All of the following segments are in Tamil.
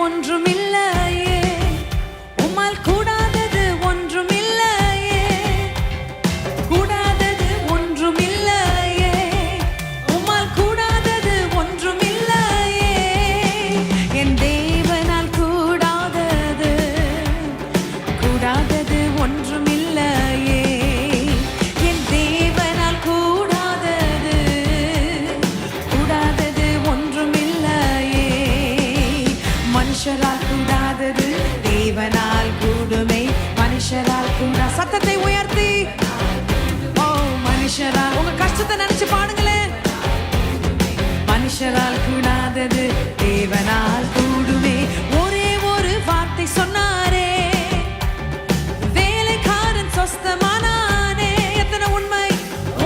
ஒன்றுமில்லையே, உம்மால் கூடாதது ஒன்றுமில்லையே, கூடாதது ஒன்றுமில்லையே, உம்மால் கூடாதது ஒன்றுமில்லையே. என் தேவனால் கூடாதது கூடாதது ஒன்றுமில்லையே, என் தேவனால் கூடாதது கூடாதது ஒன்றுமில்லையே. மனுஷரால் கூடாதது தேவனால் கூடுமே, மனுஷரால் கூடா. சத்தத்தை உயர்த்தி ஓ மனுஷரால், உங்க கஷ்டத்தை நினைச்சு பாடுங்களேன். மனுஷரால் கூடாதது தேவனால் கூடுமே. ஒரே ஒரு வார்த்தை சொன்னாரே, வேலைக்காரன் சொஸ்தமானானே. எத்தனை உண்மை!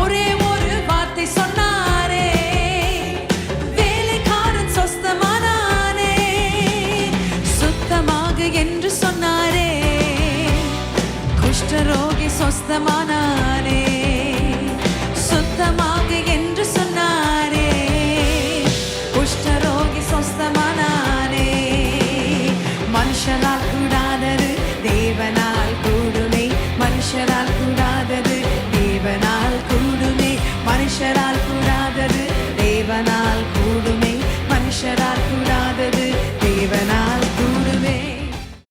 ஒரே ஒரு வார்த்தை சொன்னாரே, வேலைக்காரன் சொஸ்தமானானே. சுத்தமாக என்று சொன்னாரே, குஷ்டரோகி சொஸ்தமானானே.